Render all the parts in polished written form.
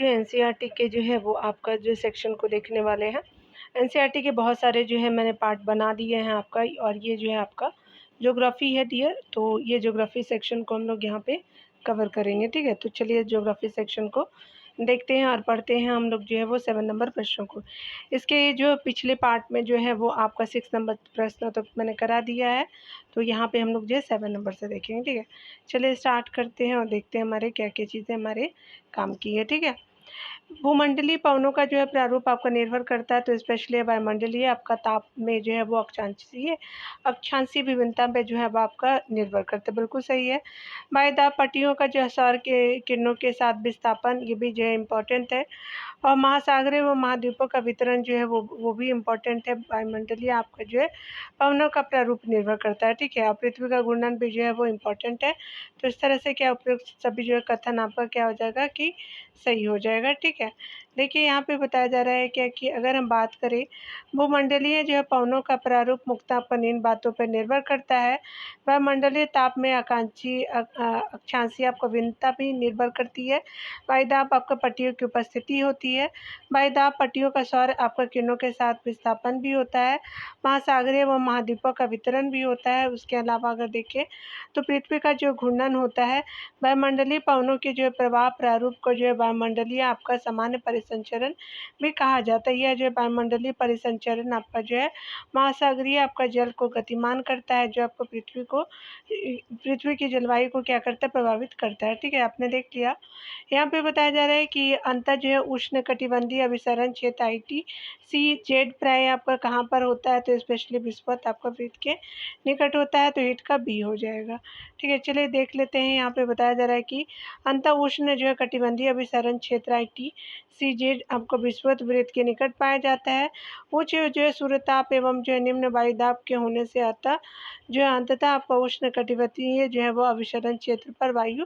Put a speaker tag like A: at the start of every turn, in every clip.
A: जो एनसीईआरटी के जो है वो आपका जो सेक्शन को देखने वाले हैं। एनसीईआरटी के बहुत सारे जो है मैंने पार्ट बना दिए हैं आपका, और ये जो है आपका ज्योग्राफ़ी है डियर, तो ये ज्योग्राफ़ी सेक्शन को हम लोग यहाँ पे कवर करेंगे, ठीक है। तो चलिए ज्योग्राफ़ी सेक्शन को देखते हैं और पढ़ते हैं हम लोग जो है वो 7 नंबर प्रश्नों को। इसके जो पिछले पार्ट में जो है वो आपका 6 नंबर प्रश्न तो मैंने करा दिया है, तो यहाँ पे हम लोग जो है 7 नंबर से देखेंगे, ठीक है। चलिए स्टार्ट करते हैं और देखते हैं हमारे क्या-क्या चीज़ें हमारे काम की है, ठीक है। भूमंडलीय पवनों का जो है प्रारूप आपका निर्भर करता है, तो स्पेशली वायुमंडलीय आपका ताप में जो है वो अक्षांशीय भिन्नता पे जो है वो आपका निर्भर करता है, बिल्कुल सही है। वायुदाब पट्टियों का जो है सौर के किरणों के साथ विस्थापन, ये भी जो है इम्पोर्टेंट है। और महासागरीय व महाद्वीपों का वितरण जो है वो भी इम्पोर्टेंट है। वायुमंडलीय आपका जो है पवनों का प्रारूप निर्भर करता है, ठीक है। और पृथ्वी का घूर्णन भी जो है वो इम्पोर्टेंट है। तो इस तरह से क्या उपयुक्त सभी जो है कथन आपका क्या हो जाएगा कि सही हो जाएगा, ठीक है। देखिए यहाँ पे बताया जा रहा है क्या कि अगर हम बात करें भूमंडलीय जो है पवनों का प्रारूप मुख्यतः अपन इन बातों पर निर्भर करता है। वायुमंडलीय ताप में अक्षांशीय आपको भिन्नता भी निर्भर करती है। वायुदाब आपका पट्टियों की उपस्थिति होती है। वायुदाब पट्टियों का सौर आपका किरणों के साथ विस्थापन भी होता है। महासागरीय व महाद्वीपों का वितरण भी होता है। उसके अलावा अगर देखें तो पृथ्वी का जो घूर्णन होता है, वायुमंडलीय पवनों के जो है प्रवाह प्रारूप को जो है वायुमंडलीय आपका सामान्य परिसंचरण भी कहा जाता है। यह जो है वायुमंडलीय परिसंचरण आपका जो है महासागरीय आपका जल को गतिमान करता है, जो आपको पृथ्वी की जलवायु को क्या करता है, प्रभावित करता है, ठीक है। आपने देख लिया। यहाँ पे बताया जा रहा है कि अंतर जो है उष्णकटिबंधीय अभिसरण क्षेत्र ITCZ प्राय आपका कहाँ पर होता है, तो स्पेशली विस्पत आपका वृत्त के निकट होता है, तो हिट का बी हो जाएगा, ठीक है। चलिए देख लेते हैं। यहाँ पे बताया जा रहा है कि अंतर उष्ण जो है कटिबंधीय अभिसरण क्षेत्र ITCZ आपको विस्पत वृत्त के निकट पाया जाता है। उच्च जो है सूर्यताप एवं जो है निम्न वायुदाब के होने से अतः जो है अंततः आपका उष्ण कटिबंधीय जो है वो अभिसरण क्षेत्र पर वायु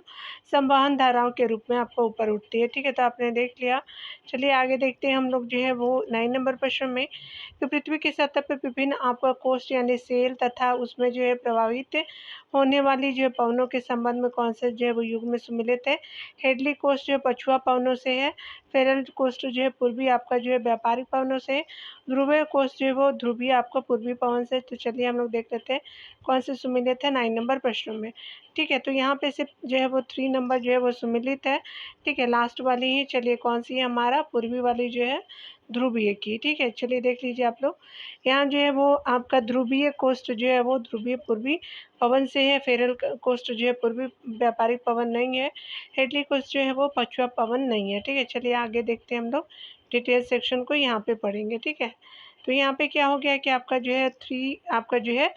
A: संवहन धाराओं के रूप में आपको ऊपर उठती है, ठीक है। तो आपने देख लिया। चलिए आगे देखते हैं हम लोग जो है वो 9 नंबर प्रश्न में कि पृथ्वी की सतह पर विभिन्न आपका कोस्ट यानी सेल तथा उसमें जो है प्रभावित होने वाली जो है पवनों के संबंध में कौन से जो है वो युग में सम्मिलित है। हेडली कोस्ट जो है पछुआ पवनों से है। फेरल कोस्ट जो है पूर्वी आपका जो है व्यापारिक पवनों से। ध्रुवीय कोस्ट जो है वो ध्रुवीय आपका पूर्वी पवन से। तो चलिए हम लोग देख लेते हैं कौन से सम्मिलित है 9 नंबर प्रश्नों में, ठीक है। तो यहाँ पे सिर्फ जो है वो 3 नंबर जो है वो सम्मिलित है, ठीक है, लास्ट वाली ही। चलिए कौन सी है, हमारा पूर्वी वाली जो है ध्रुवीय की, ठीक है। चलिए देख लीजिए आप लोग। यहाँ जो है वो आपका ध्रुवीय कोस्ट जो है वो ध्रुवीय पूर्वी पवन से है। फेरल कोस्ट जो है पूर्वी व्यापारिक पवन नहीं है। हेडली कोस्ट जो है वो पछुआ पवन नहीं है, ठीक है। चलिए आगे देखते हैं हम लोग डिटेल सेक्शन को यहाँ पे पढ़ेंगे, ठीक है। तो यहाँ पे क्या हो गया कि आपका जो है 3 आपका जो है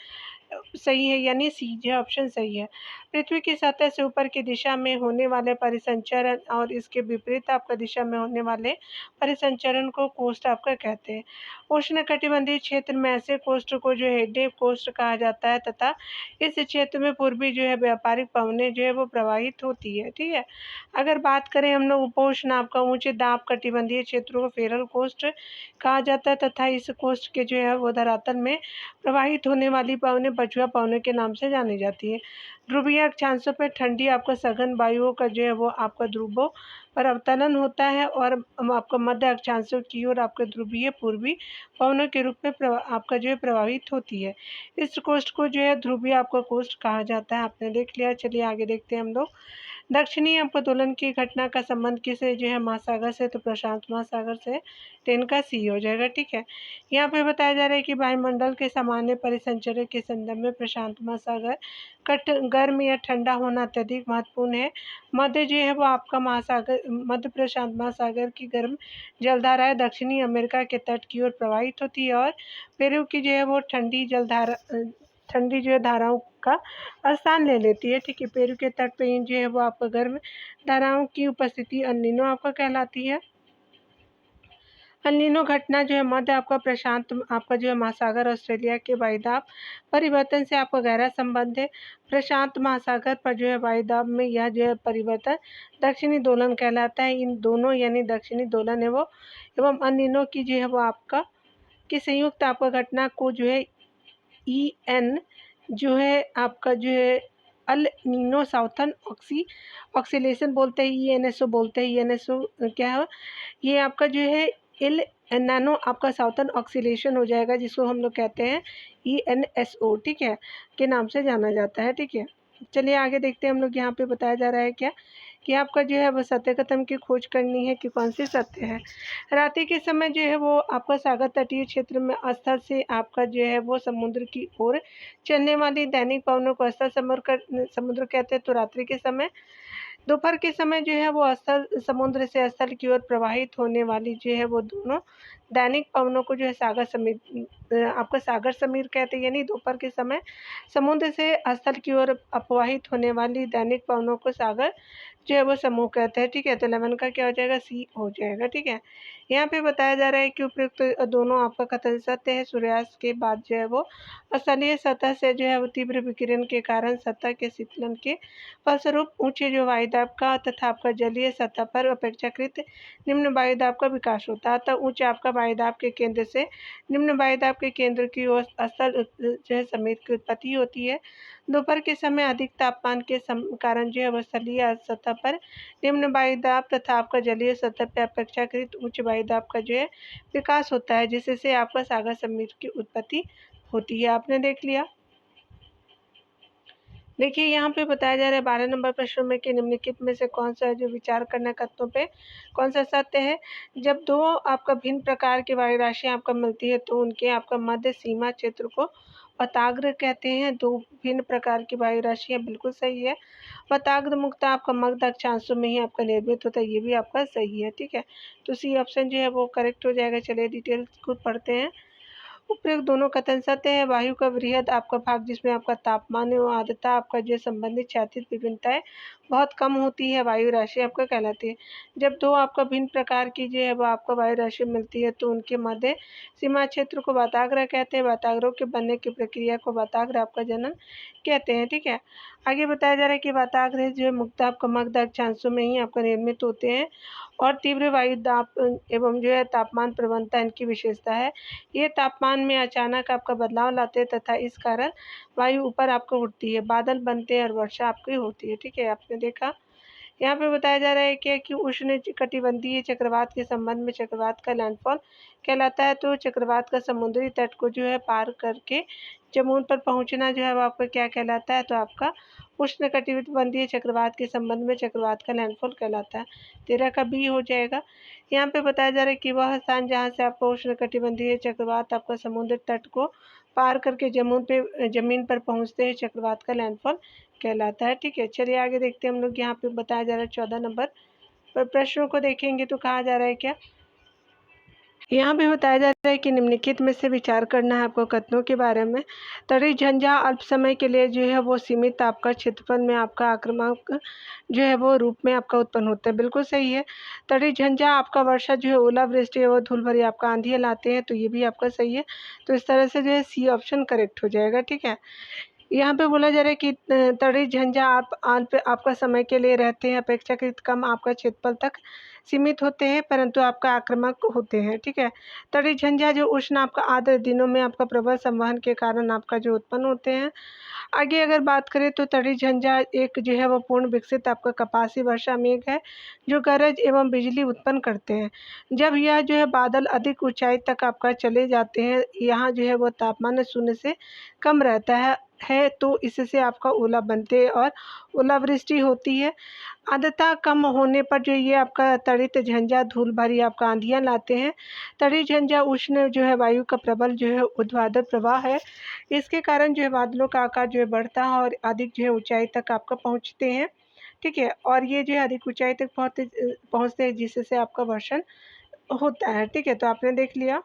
A: सही है, यानी सी जो ऑप्शन सही है। पृथ्वी की सतह से ऊपर की दिशा में होने वाले परिसंचरण और इसके विपरीत आपका दिशा में होने वाले परिसंचरण को कोस्ट आपका कहते हैं। उष्णकटिबंधीय क्षेत्र में ऐसे कोस्ट को जो है हेडे कोस्ट कहा जाता है तथा इस क्षेत्र में पूर्वी जो है व्यापारिक पवनें जो है वो प्रवाहित होती है, ठीक है। अगर बात करें हम लोग उपोष्ण आपका ऊंचे दाब कटिबंधीय क्षेत्रों को फेरल कोस्ट कहा जाता है तथा इस कोस्ट के जो है वो धरातल में प्रवाहित होने वाली पवनें पछुआ पवनों के नाम से जानी जाती है। ध्रुवीय अक्षांशों पर ठंडी आपका सघन वायुओं का जो है वो आपका ध्रुवों पर अवतरण होता है और आपका मध्य अक्षांशों की ओर आपके ध्रुवीय पूर्वी पवनों के रूप में आपका जो है प्रभावित होती है। इस कोस्ट को जो है ध्रुवीय आपका कोस्ट कहा जाता है। आपने देख लिया। चलिए आगे देखते हैं हम लोग। दक्षिणी आपको दोलन की घटना का संबंध किसे जो है महासागर से, तो प्रशांत महासागर से। 10 का सी हो जाएगा, ठीक है। यहाँ पे बताया जा रहा है कि वायुमंडल के सामान्य परिसंचरण के संदर्भ में प्रशांत महासागर गर्म या ठंडा होना अत्यधिक महत्वपूर्ण है। मध्य जो है वो आपका महासागर मध्य प्रशांत महासागर की गर्म जलधाराएं दक्षिणी अमेरिका के तट की ओर प्रवाहित होती है और पेरू की जो है वो ठंडी जो है धाराओं का स्थान ले लेती है, ठीक है। पेरू के तट पे जो है वो आपका गर्म धाराओं की उपस्थिति अल नीनो आपका कहलाती है। अल नीनो घटना जो है मध्य आपका प्रशांत आपका जो है महासागर ऑस्ट्रेलिया के वायुदाब परिवर्तन से आपका गहरा संबंध है। प्रशांत महासागर पर जो है वायुदाब में यह जो है परिवर्तन दक्षिणी दोलन कहलाता है। इन दोनों यानी दक्षिणी दोलन है वो एवं अल नीनो की जो है वो आपका की संयुक्त आपका घटना को जो है EN जो है आपका जो है अल नीनो साउथर्न ऑक्सीलेशन बोलते हैं, ENSO बोलते हैं। ENSO क्या है, ये आपका जो है इल नैनो आपका साउथर्न ऑक्सीलेशन हो जाएगा, जिसको हम लोग कहते हैं ENSO, ठीक है, के नाम से जाना जाता है, ठीक है। चलिए आगे देखते हैं हम लोग। यहाँ पे बताया जा रहा है क्या कि आपका जो है वो सत्य कथन की खोज करनी है कि कौन सी सत्य है। रात्रि के समय जो है वो आपका सागर तटीय क्षेत्र में अस्तर से आपका जो है वो समुद्र की ओर चलने वाली दैनिक पवनों को अस्तर समुद्र कहते हैं। तो रात्रि के समय, दोपहर के समय जो है वो स्थल समुद्र से स्थल की ओर प्रवाहित होने वाली जो है वो दोनों दैनिक पवनों को जो है सागर समीर आपका सागर समीर कहते हैं। यानी दोपहर के समय समुद्र से स्थल की ओर प्रवाहित होने वाली दैनिक पवनों को सागर जो है वो समूह कहते हैं, ठीक है। तो 11 का क्या हो जाएगा, C हो जाएगा, ठीक है। यहाँ पे बताया जा रहा है कि उपयुक्त दोनों आपका कथन सत्य है। सूर्यास्त के बाद जो है वो स्थलीय सतह से जो है वो तीव्र विकिरण के कारण सतह के शीतलन के फलस्वरूप ऊंचे जो वायुदाब का तथा आपका जलीय सतह पर अपेक्षाकृत निम्न वायुदाब का विकास होता है। अतः ऊंचे आपका वायुदाब के केंद्र से निम्न वायुदाब के केंद्र की ओर स्थल जो है समीर की उत्पत्ति होती है। दोपहर के समय अधिक तापमान के कारण जो है वह स्थलीय सतह पर निम्न वायुदाब तथा आपका जलीय सतह पर अपेक्षाकृत उच्च वायुदाब का जो है विकास होता है, जिससे आपका सागर समीर की उत्पत्ति होती है। आपने देख लिया। देखिए यहाँ पे बताया जा रहा है 12 नंबर प्रश्न में कि निम्नलिखित में से कौन सा जो विचार करना कथनों पे कौन सा सत्य है। जब दो आपका भिन्न प्रकार की वायु राशियाँ आपका मिलती है तो उनके आपका मध्य सीमा क्षेत्र को पताग्र कहते हैं। दो भिन्न प्रकार की वायु राशियाँ, बिल्कुल सही है। पताग्र मुक्त आपका मध्य अक्षांशों में ही आपका निर्मित होता है, ये भी आपका सही है, ठीक है। तो C ऑप्शन जो है वो करेक्ट हो जाएगा। चलिए डिटेल्स को पढ़ते हैं। उपयुक्त दोनों कथन सत्य है। वायु का वृहद आपका भाग जिसमें आपका तापमान एवं आर्द्रता आपका जो संबंधित क्षैतिज विभिन्नताएं बहुत कम होती है, वायु राशि आपका कहलाती है। जब दो आपका भिन्न प्रकार की जो है वो आपका वायु राशि मिलती है तो उनके मध्य सीमा क्षेत्र को वाताग्र कहते हैं। वाताग्रों के बनने की प्रक्रिया को वाताग्र आपका जनन कहते हैं, ठीक है। आगे बताया जा रहा है कि वाताग्र जो है मुक्त आपका मध्य अक्षांशों में ही आपका निर्मित होते हैं और तीव्र वायु दाब एवं जो है तापमान प्रवणता इनकी विशेषता है। ये तापमान में अचानक आपका बदलाव लाते हैं तथा इस कारण वायु ऊपर आपको उठती है, बादल बनते हैं और वर्षा आपकी होती है, ठीक है। आपने देखा। यहाँ पे बताया जा रहा है कि उष्ण कटिबंधीय चक्रवात के संबंध में चक्रवात का लैंडफॉल कहलाता है। तो चक्रवात का समुद्री तट को जो है पार करके जमुन पर पहुंचना जो है वो आपका क्या कहलाता है, तो आपका उष्ण कटिबंधीय चक्रवात के संबंध में चक्रवात का लैंडफॉल कहलाता है। 13 का B हो जाएगा। यहाँ पे बताया जा रहा है कि वह स्थान जहाँ से आपका उष्ण कटिबंधीय चक्रवात आपका समुद्र तट को पार करके जमीन पर पहुँचते हैं, चक्रवात का लैंडफॉल कहलाता है, ठीक है। चलिए आगे देखते हैं हम लोग। यहाँ पे बताया जा रहा है 14 नंबर पर प्रश्नों को देखेंगे तो कहा जा रहा है क्या, यहाँ पे बताया जा रहा है कि निम्नलिखित में से विचार करना है आपको कथनों के बारे में। तड़ी झंझा अल्प समय के लिए जो है वो सीमित आपका क्षेत्रफल में आपका आक्रामक जो है वो रूप में आपका उत्पन्न होता है, बिल्कुल सही है। तड़ी झंझा आपका वर्षा जो है ओलावृष्टि और धूल भरी आपका आंधियाँ लाते हैं, तो ये भी आपका सही है। तो इस तरह से जो है C ऑप्शन करेक्ट हो जाएगा, ठीक है। यहाँ पे बोला जा रहा है कि तड़ी झंझा आपका समय के लिए रहते हैं, अपेक्षाकृत कम आपका क्षेत्रफल तक सीमित होते हैं परंतु आपका आक्रामक होते हैं, ठीक है। तड़ी झंझा जो उष्ण आपका आर्द्र दिनों में आपका प्रबल संवहन के कारण आपका जो उत्पन्न होते हैं। आगे अगर बात करें तो तड़ी झंझा एक जो है वो पूर्ण विकसित आपका कपासी वर्षा मेघ है जो गरज एवं बिजली उत्पन्न करते हैं। जब यह जो है बादल अधिक ऊंचाई तक आपका चले जाते हैं, यहाँ जो है वो तापमान शून्य से कम रहता है तो इससे आपका ओला बनते हैं और ओलावृष्टि होती है। आर्द्रता कम होने पर जो ये आपका तड़ित झंझा धूल भरी आपका आंधियाँ लाते हैं। तड़ी झंझा उष्ण जो है वायु का प्रबल जो है ऊर्ध्वाधर प्रवाह है, इसके कारण जो है बादलों का आकार जो है बढ़ता है और अधिक जो है ऊंचाई तक आपका पहुंचते हैं, ठीक है। और ये जो है अधिक ऊंचाई तक पहुंचते हैं जिससे आपका वर्षण होता है, ठीक है। तो आपने देख लिया।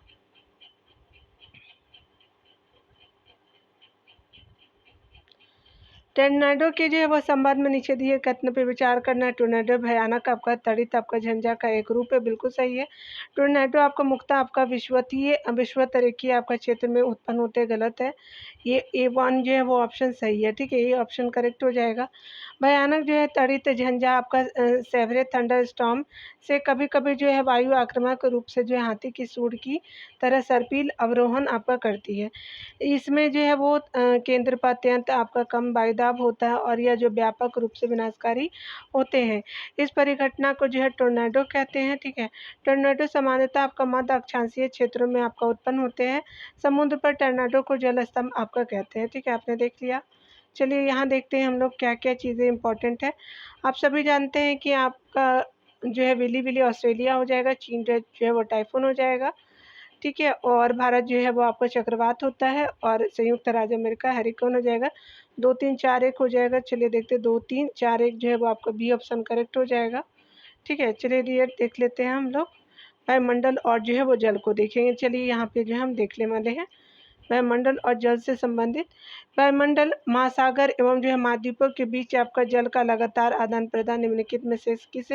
A: टोर्नेडो के जो है वह संबंध में नीचे दिए कथन पे विचार करना है। टोर्नेडो भयानक आपका तड़ित आपका झंझा का एक रूप है, बिल्कुल सही है। टोर्नेडो आपका मुक्ता आपका विश्वतरीय आपका क्षेत्र में उत्पन्न होते, गलत है। ये A1 जो है वो ऑप्शन सही है, ठीक है, ये ऑप्शन करेक्ट हो जाएगा। भयानक जो है तड़ित झंझा आपका सेवरे थंडर स्टॉर्म से कभी-कभी जो है वायु आक्रामक रूप से जो है हाथी की सूंड की तरह सर्पिल अवरोहण आपका करती है। इसमें जो है वो केंद्र पर अत्यंत आपका कम वायुदाब होता है और यह जो व्यापक रूप से विनाशकारी होते हैं। इस परिघटना को जो है टोर्नेडो कहते हैं, ठीक है। टोर्नेडो सामान्यतः आपका मध्य अक्षांशीय क्षेत्रों में आपका उत्पन्न होते हैं। समुद्र पर टोर्नेडो को जलस्तंभ आपका कहते हैं, ठीक है, आपने देख लिया। चलिए यहाँ देखते हैं हम लोग क्या-क्या चीज़ें इम्पोर्टेंट है। आप सभी जानते हैं कि आपका जो है विली-विली ऑस्ट्रेलिया हो जाएगा, चीन जो है वो टाइफून हो जाएगा, ठीक है, और भारत जो है वो आपका चक्रवात होता है और संयुक्त राज्य अमेरिका हैरिकेन हो जाएगा। 2, 3, 4, 1 हो जाएगा। चलिए देखते हैं 2, 3, 4, 1 जो है वो आपका बी ऑप्शन करेक्ट हो जाएगा, ठीक है। चलिए ये देख लेते हैं हम लोग वायुमंडल और जो है वो जल को देखेंगे। चलिए यहाँ पे जो है हम देखने वाले हैं वायुमंडल और जल से संबंधित। वायुमंडल महासागर एवं जो है महाद्वीपों के बीच आपका जल का लगातार आदान प्रदान निम्नलिखित में से किस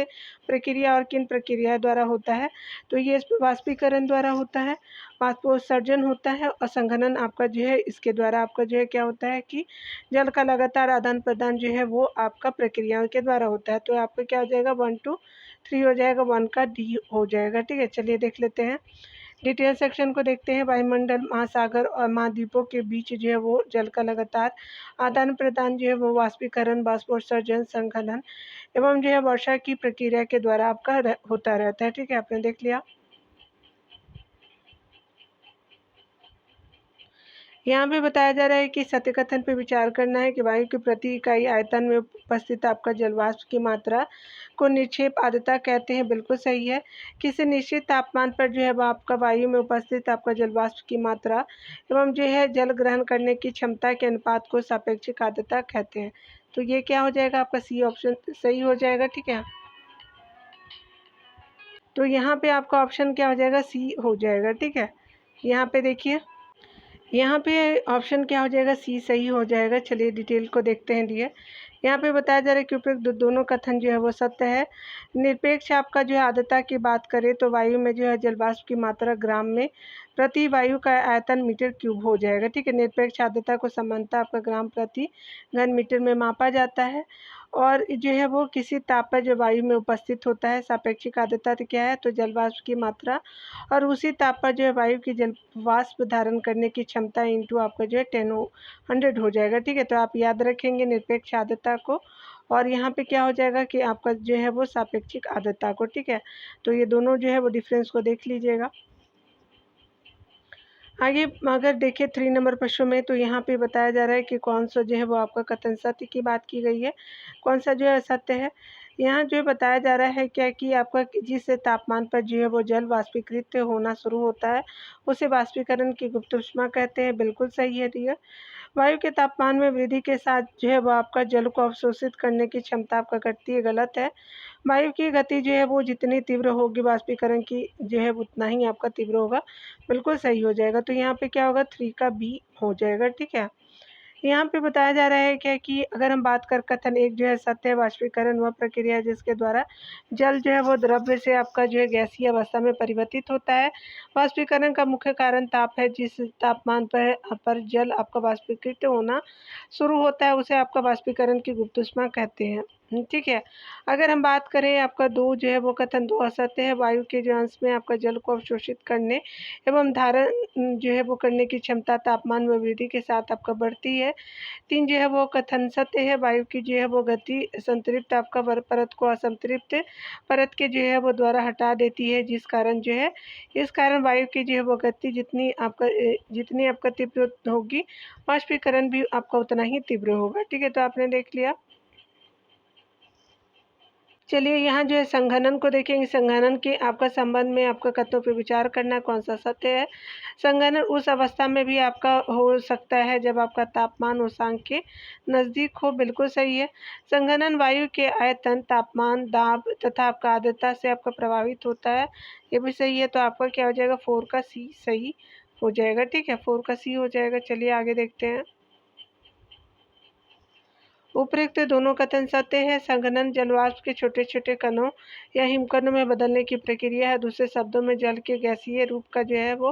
A: प्रक्रिया और किन प्रक्रिया द्वारा होता है? तो ये वाष्पीकरण द्वारा होता है, वाष्पोत्सर्जन होता है और संघनन आपका जो है इसके द्वारा आपका जो है क्या होता है कि जल का लगातार आदान प्रदान जो है वो आपका प्रक्रियाओं के द्वारा होता है। तो आपका क्या हो जाएगा 1, 2, 3 हो जाएगा, 1 का डी हो जाएगा, ठीक है। चलिए देख लेते हैं डिटेल सेक्शन को देखते हैं। वायुमंडल महासागर और महाद्वीपों के बीच जो है वो जल का लगातार आदान प्रदान जो है वो वाष्पीकरण, वाष्पोत्सर्जन, संघनन एवं जो है वर्षा की प्रक्रिया के द्वारा आपका होता रहता है, ठीक है, आपने देख लिया। यहाँ पे बताया जा रहा है कि सत्य कथन पे विचार करना है कि वायु की प्रति इकाई आयतन में उपस्थित आपका जलवाष्प की मात्रा को निक्षेप आर्द्रता कहते हैं, बिल्कुल सही है। किसी निश्चित तापमान पर जो है वो आपका वायु में उपस्थित आपका जलवाष्प की मात्रा एवं जो है जल ग्रहण करने की क्षमता के अनुपात को सापेक्षिक आर्द्रता कहते हैं। तो ये क्या हो जाएगा आपका सी ऑप्शन सही हो जाएगा, ठीक है। तो यहाँ पे आपका ऑप्शन क्या हो जाएगा सी हो जाएगा, ठीक है। यहाँ पे देखिए यहाँ पे ऑप्शन क्या हो जाएगा सी सही हो जाएगा। चलिए डिटेल को देखते हैं डियर। यहाँ पे बताया जा रहा है कि उपयुक्त दोनों कथन जो है वो सत्य है। निरपेक्ष आपका जो है आर्द्रता की बात करें तो वायु में जो है जलवाष्प की मात्रा ग्राम में प्रति वायु का आयतन मीटर क्यूब हो जाएगा, ठीक है। निरपेक्ष आर्द्रता को सामान्यतः आपका ग्राम प्रति घन मीटर में मापा जाता है और जो है वो किसी ताप पर जो वायु में उपस्थित होता है। सापेक्षिक आर्द्रता तो क्या है तो जलवाष्प की मात्रा और उसी ताप पर जो है वायु की जल वाष्प धारण करने की क्षमता इंटू आपका जो है 10 हो जाएगा, ठीक है। तो आप याद रखेंगे निरपेक्ष आर्द्रता को और यहाँ पे क्या हो जाएगा कि आपका जो है वो सापेक्षिक आर्द्रता को, ठीक है। तो ये दोनों जो है वो डिफरेंस को देख लीजिएगा। आगे अगर देखें 3 नंबर प्रश्न में तो यहाँ पे बताया जा रहा है कि कौन सा जो है वो आपका कथन सत्य की बात की गई है, कौन सा जो है सत्य है। यहाँ जो बताया जा रहा है क्या कि आपका जिस तापमान पर जो है वो जल वाष्पीकृत होना शुरू होता है उसे वाष्पीकरण की गुप्त ऊष्मा कहते हैं, बिल्कुल सही है डियर। वायु के तापमान में वृद्धि के साथ जो है वो आपका जल को अवशोषित करने की क्षमता आपका घटती है, गलत है। वायु की गति जो है वो जितनी तीव्र होगी वाष्पीकरण की जो है उतना ही आपका तीव्र होगा, बिल्कुल सही हो जाएगा। तो यहाँ पे क्या होगा 3 का बी हो जाएगा, ठीक है। यहाँ पे बताया जा रहा है क्या कि अगर हम बात कर कथन एक जो है सत्य है वाष्पीकरण वह प्रक्रिया है जिसके द्वारा जल जो है वो द्रव्य से आपका जो है गैसीय अवस्था में परिवर्तित होता है। वाष्पीकरण का मुख्य कारण ताप है। जिस तापमान पर जल आपका वाष्पीकृत होना शुरू होता है उसे आपका वाष्पीकरण की गुप्त ऊष्मा कहते हैं, ठीक है। अगर हम बात करें आपका 2 जो है वो कथन 2 असत्य है। वायु के जो अंश में आपका जल को अवशोषित करने एवं धारण जो है वो करने की क्षमता तापमान में वृद्धि के साथ आपका बढ़ती है। 3 जो है वो कथन सत्य है। वायु की जो है वो गति संतृप्त आपका परत को असंतृप्त परत के जो है वो द्वारा हटा देती है, जिस कारण जो है इस कारण वायु की जो है वो गति जितनी आपका तीव्र होगी वाष्पीकरण भी आपका उतना ही तीव्र होगा, ठीक है। तो आपने देख लिया। चलिए यहाँ जो है संघनन को देखेंगे। संघनन के आपका संबंध में आपका कथनों पर विचार करना है कौन सा सत्य है। संघनन उस अवस्था में भी आपका हो सकता है जब आपका तापमान उष्मांक के नज़दीक हो, बिल्कुल सही है। संघनन वायु के आयतन, तापमान, दाब तथा आपका आर्द्रता से आपका प्रभावित होता है, ये भी सही है। तो आपका क्या हो जाएगा 4 का सी सही हो जाएगा, ठीक है। 4 का सी हो जाएगा। चलिए आगे देखते हैं। उपरोक्त दोनों कथन सत्य है। संघनन जलवाष्प के छोटे छोटे कणों या हिमकणों में बदलने की प्रक्रिया है। दूसरे शब्दों में जल के गैसीय रूप का जो है वो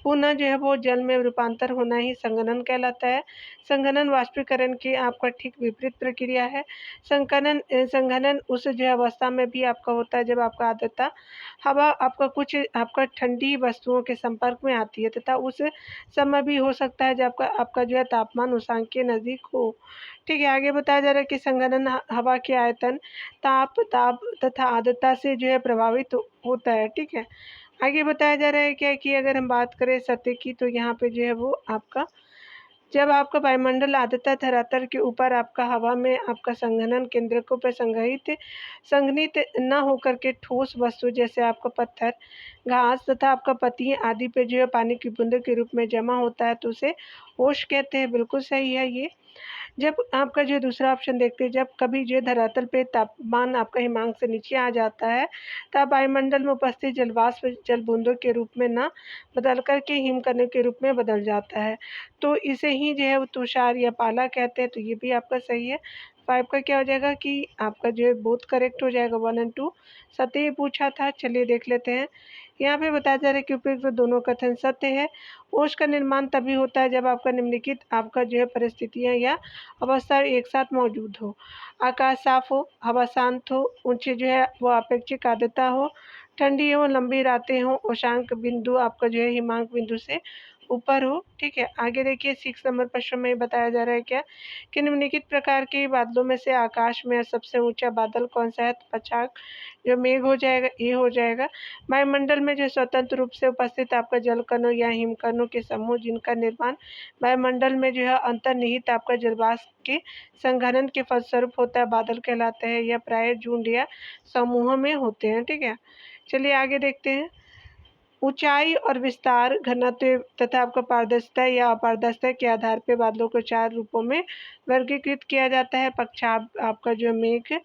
A: पुनः जो है वो जल में रूपांतर होना ही संघनन कहलाता है। संघनन वाष्पीकरण की आपका ठीक विपरीत प्रक्रिया है। संघनन उस जो अवस्था में भी आपका होता है जब आपका आर्द्रता हवा आपका ठंडी वस्तुओं के संपर्क में आती है, तथा उस समय भी हो सकता है जब आपका आपका जो है तापमान उषांक के नज़दीक हो। ठीक है, आगे बताया जा रहा है कि संघनन हवा के आयतन, ताप तथा आर्द्रता से जो है प्रभावित होता है। ठीक है, आगे बताया जा रहा है क्या कि अगर हम बात करें सतह की, तो यहाँ पे जो है वो आपका जब आपका वायुमंडल आर्द्रता धरातल के ऊपर आपका हवा में आपका संघनन केंद्रकों पर संघनित न होकर के ठोस वस्तु जैसे आपका पत्थर, घास तथा आपका पत्तियां आदि पे जो है पानी की बूंदों के रूप में जमा होता है, तो उसे ओश कहते हैं। बिल्कुल सही है ये। जब आपका जो दूसरा ऑप्शन देखते हैं, जब कभी जो धरातल पे तापमान आपका हिमांक से नीचे आ जाता है, तब वायुमंडल में उपस्थित जलवाष्प जल बूंदों के रूप में ना बदल कर के हिमकणों के रूप में बदल जाता है, तो इसे ही जो है वो तुषार या पाला कहते हैं। तो ये भी आपका सही है। 5 का क्या हो जाएगा कि आपका जो है बोथ करेक्ट हो जाएगा, 1 और 2। सत्य पूछा था, चलिए देख लेते हैं। यहाँ पे बताया जा रहा है कि उपयुक्त दोनों कथन सत्य है। ओश का निर्माण तभी होता है जब आपका निम्नलिखित आपका जो है परिस्थितियाँ या अवस्था एक साथ मौजूद हो। आकाश साफ हो, हवा शांत हो, ऊंची जो है वो अपेक्षित आर्द्रता हो, ठंडी हो, लंबी रातें हो, उषांक बिंदु आपका जो है हिमांक बिंदु से ऊपर हो। ठीक है, आगे देखिए 6 नंबर प्रश्न में बताया जा रहा है क्या कि निम्नलिखित प्रकार के बादलों में से आकाश में सबसे ऊंचा बादल कौन सा है? पछाक जो मेघ हो जाएगा, ये हो जाएगा। वायुमंडल में जो स्वतंत्र रूप से उपस्थित आपका जलकणों या हिमकणों के समूह जिनका निर्माण वायुमंडल में जो है अंतर्निहित आपका जलवाष्प के संघनन के फलस्वरूप होता है, बादल कहलाते हैं। यह प्राय झुंड या समूह में होते हैं। ठीक है, चलिए आगे देखते हैं। ऊंचाई और विस्तार, घनत्व तथा आपका पारदर्शिता या अपारदर्शिता के आधार पर बादलों को 4 रूपों में वर्गीकृत किया जाता है। पक्षाभ आपका जो मेघ,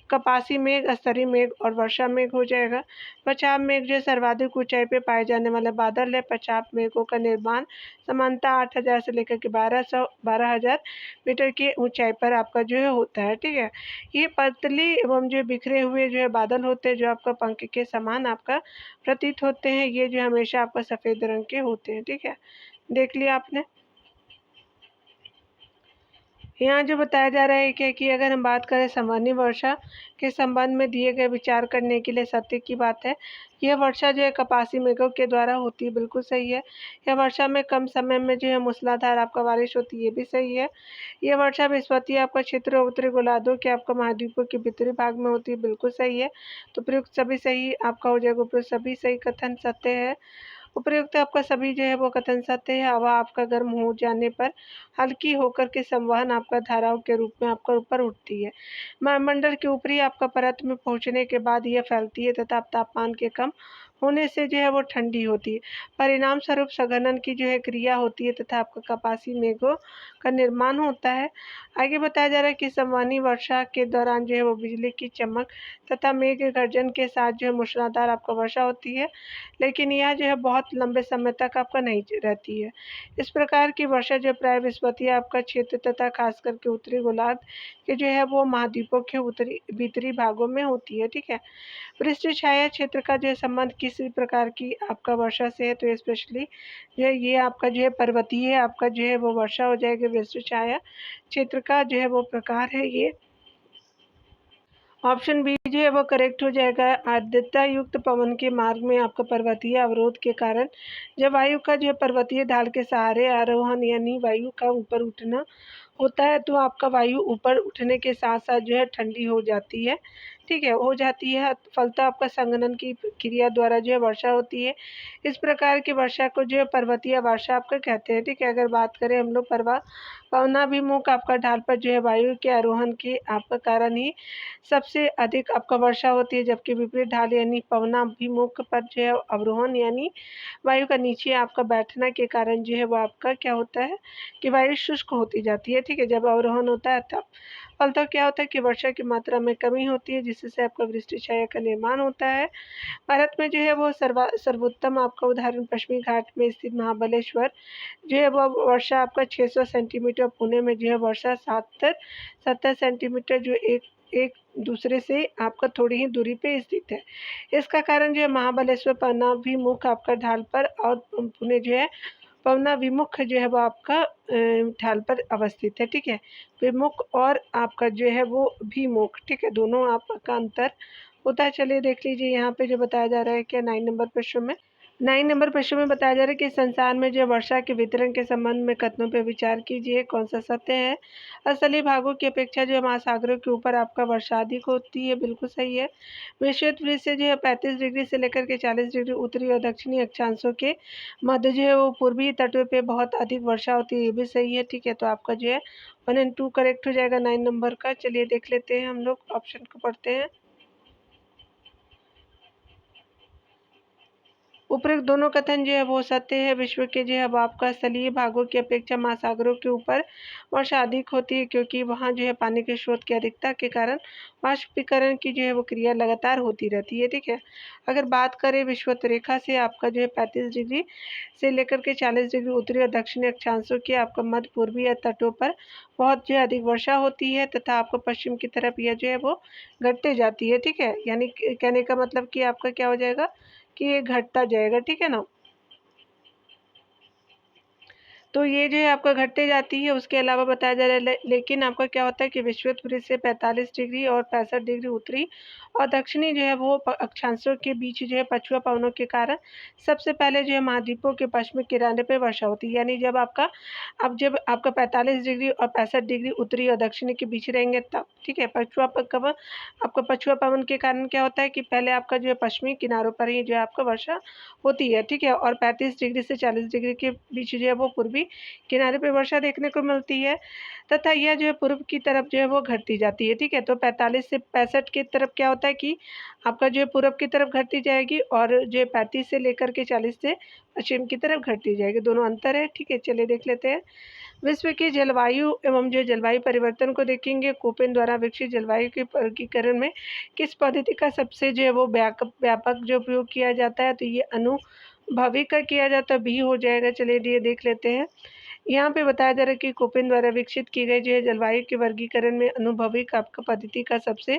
A: कपासी मेघ, स्तरीय मेघ और वर्षा मेघ हो जाएगा। पछाप मेघ जो सर्वाधिक ऊंचाई पे पाए जाने वाला बादल है। पछाप मेघों का निर्माण सामान्यतः 8,000 से लेकर के 12,000 मीटर की ऊंचाई पर आपका जो है होता है। ठीक है, ये पतली एवं जो बिखरे हुए जो है बादल होते हैं, जो आपका पंख के समान आपका प्रतीत होते हैं। ये जो हमेशा आपका सफ़ेद रंग के होते हैं। ठीक है, देख लिया आपने। यहाँ जो बताया जा रहा है कि अगर हम बात करें सामान्य वर्षा के संबंध में दिए गए विचार करने के लिए सत्य की बात है। यह वर्षा जो है कपासी मेघों के द्वारा होती है, बिल्कुल सही है। यह वर्षा में कम समय में जो है मूसलाधार आपका बारिश होती है, ये भी सही है। यह वर्षा बृहस्पति आपका क्षेत्र उत्तरी गोलार्धों के आपका महाद्वीपों के भीतरी भाग में होती है, बिल्कुल सही है। तो प्रयुक्त सभी सही आपका हो जाएगा, उपयुक्त सभी सही कथन सत्य है। उपयुक्त आपका सभी जो है वो कथन सत्य है। हवा आपका गर्म हो जाने पर हल्की होकर के संवहन आपका धाराओं के रूप में आपका ऊपर उठती है। वायुमंडल के ऊपरी आपका परत में पहुंचने के बाद यह फैलती है तथा तापमान के कम होने से जो है वो ठंडी होती है। परिणाम स्वरूप संघनन की जो है क्रिया होती है तथा आपका कपासी मेघों का निर्माण होता है। आगे बताया जा रहा है कि संवहनी वर्षा के दौरान जो है वो बिजली की चमक तथा मेघ गर्जन के साथ जो है मूसलाधार आपका वर्षा होती है, लेकिन यह जो है बहुत लंबे समय तक आपका नहीं रहती है। इस प्रकार की वर्षा जो प्राय बृहस्पति आपका क्षेत्र तथा खास करके उत्तरी गोलार्ध के जो है वो महाद्वीपों के उत्तरी भीतरी भागों में होती है। ठीक है, वृष्टि छाया क्षेत्र का जो है संबंध किसी प्रकार की आपका वर्षा से है, तो स्पेशली जो है ये आपका जो है पर्वतीय आपका जो है वो वर्षा हो जाएगी। वृष्टि छाया क्षेत्र का जो है वो प्रकार है ये। ऑप्शन बी जो है वो करेक्ट हो जाएगा। आर्द्रता युक्त पवन के मार्ग में आपका पर्वतीय अवरोध के कारण जब वायु का जो है पर्वतीय ढाल के सहारे आरोहण यानी वायु का ऊपर उठना होता है, तो आपका वायु ऊपर उठने के साथ साथ जो है ठंडी हो जाती है। ठीक है, हो जाती है, फलतः आपका संघनन की क्रिया द्वारा जो है वर्षा होती है। इस प्रकार की वर्षा को जो है पर्वतीय वर्षा आपका कहते हैं। ठीक है, अगर बात करें हम लोग पवनाभिमुख आपका ढाल पर जो है वायु के आरोहण के आपका कारण ही सबसे अधिक आपका वर्षा होती है, जबकि विपरीत ढाल यानी पवनाभिमुख पर जो है अवरोहण यानी वायु का नीचे आपका बैठना के कारण जो है वो आपका क्या होता है कि वायु शुष्क होती जाती है। ठीक है, जब अवरोहण होता है तब। फलतः क्या होता है कि वर्षा की मात्रा में कमी होती है, जिससे आपका वृष्टि छाया का निर्माण होता है। भारत में जो है वो सर्वोत्तम आपका उदाहरण पश्चिमी घाट में स्थित महाबलेश्वर जो है वो वर्षा आपका 600 सेंटीमीटर, पुणे में जो है वर्षा 70 सेंटीमीटर जो एक एक दूसरे से आपका थोड़ी ही दूरी पे स्थित है। इसका कारण जो है महाबलेश्वर पवनाभिमुख आपका ढाल पर और पुणे जो है पवनाभिमुख जो है वो आपका ढाल पर अवस्थित है, ठीक है। विमुख और आपका जो है वो भिमुख, ठीक है, दोनों आपका अंतर होता है। चलिए देख लीजिए यहाँ पे जो बताया जा रहा है क्या 9 नंबर प्रश्न में। 9 नंबर प्रश्न में बताया जा रहा है कि संसार में जो वर्षा के वितरण के संबंध में कथनों पर विचार कीजिए, कौन सा सत्य है। असली भागों की अपेक्षा जो है महासागरों के ऊपर आपका वर्षा अधिक होती है, बिल्कुल सही है। विषुवत वृत्त से जो है 35 डिग्री से लेकर के 40 डिग्री उत्तरी और दक्षिणी अक्षांशों के मध्य जो है वो पूर्वी तटों पे बहुत अधिक वर्षा होती है, ये भी सही है, ठीक है। तो आपका जो है 1 एंड 2 करेक्ट हो जाएगा 9 नंबर का। चलिए देख लेते हैं हम लोग ऑप्शन को पढ़ते हैं। उपरोक्त दोनों कथन जो है वो सत्य है। विश्व के जो है अब आपका स्थलीय भागों की अपेक्षा महासागरों के ऊपर वर्षा अधिक होती है, क्योंकि वहाँ जो है पानी के स्रोत की अधिकता के कारण वाष्पीकरण की जो है वो क्रिया लगातार होती रहती है, ठीक है। अगर बात करें विषुवत रेखा से आपका जो है 35 डिग्री से लेकर के 40 डिग्री उत्तरी और दक्षिणी अक्षांशों के आपका मध्य पूर्वी या तटों पर बहुत जो है अधिक वर्षा होती है, तथा आपको पश्चिम की तरफ यह जो है वो घटते जाती है, ठीक है। यानी कहने का मतलब कि आपका क्या हो जाएगा कि ये घटता जाएगा, ठीक है ना। तो ये जो है आपका घटते जाती है। उसके अलावा बताया जा रहा है लेकिन आपका क्या होता है कि विषुवत वृत्त से 45 डिग्री और 65 डिग्री उत्तरी और दक्षिणी जो है वो अक्षांशों के बीच जो है पछुआ पवनों के कारण सबसे पहले जो है महाद्वीपों के पश्चिमी किनारे पे वर्षा होती है। यानी जब आपका 45 डिग्री और 65 डिग्री उत्तरी और दक्षिणी के बीच रहेंगे तब, ठीक है। आपका पछुआ पवन के कारण क्या होता है कि पहले आपका जो है पश्चिमी किनारों पर ही जो है आपका वर्षा होती है, ठीक है। और 35 डिग्री से 40 डिग्री के बीच जो है वो पूर्वी किनारे पे वर्षा देखने को मिलती है, तथा यह जो है पूर्व की तरफ जो है वो घटती जाती है, ठीक है। तो 45 से 65 की तरफ क्या होता है कि आपका जो है पूर्व की तरफ घटती जाएगी, और जो है 35 से लेकर के 40 से पश्चिम की तरफ घटती जाएगी, दोनों अंतर है, ठीक है। चलिए देख लेते हैं। विश्व की जलवायु एवं जो जलवायु परिवर्तन को देखेंगे। कोपेन द्वारा विकसित जलवायु के वर्गीकरण में किस पद्धति का सबसे जो है वो व्यापक जो उपयोग किया जाता है, तो ये अनुभवी का किया जाता भी हो जाएगा। चलिए ये देख लेते हैं। यहाँ पे बताया जा रहा है कि कोपेन द्वारा विकसित की गई जो है जलवायु के वर्गीकरण में अनुभवी आपका पद्धति का सबसे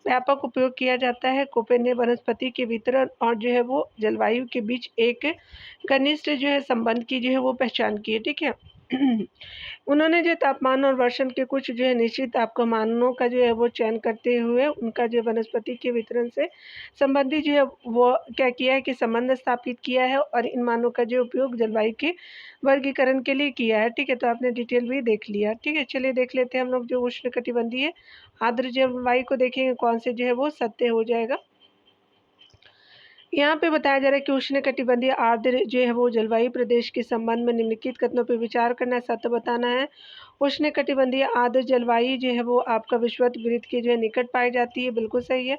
A: व्यापक उपयोग किया जाता है। कोपेन ने वनस्पति के वितरण और जो है वो जलवायु के बीच एक घनिष्ठ जो है संबंध की जो है वो पहचान की है, ठीक है। उन्होंने जो तापमान और वर्षण के कुछ जो है निश्चित आपको मानों का जो है वो चयन करते हुए उनका जो वनस्पति के वितरण से संबंधित जो है वो क्या किया है कि संबंध स्थापित किया है, और इन मानों का जो उपयोग जलवायु के वर्गीकरण के लिए किया है, ठीक है। तो आपने डिटेल भी देख लिया, ठीक है। चलिए देख लेते हैं हम लोग जो उष्णकटिबंधीय आर्द्र जलवायु को देखेंगे कौन से जो है वो सत्य हो जाएगा। यहाँ पे बताया जा रहा है कि उष्णकटिबंधीय आर्द्र जो है वो जलवायु प्रदेश के संबंध में निम्नलिखित कथनों पर विचार करना, सत्य बताना है। उष्णकटिबंधीय आर्द्र जलवायु जो है वो आपका विषुवत वृत्त के जो है निकट पाई जाती है, बिल्कुल सही है।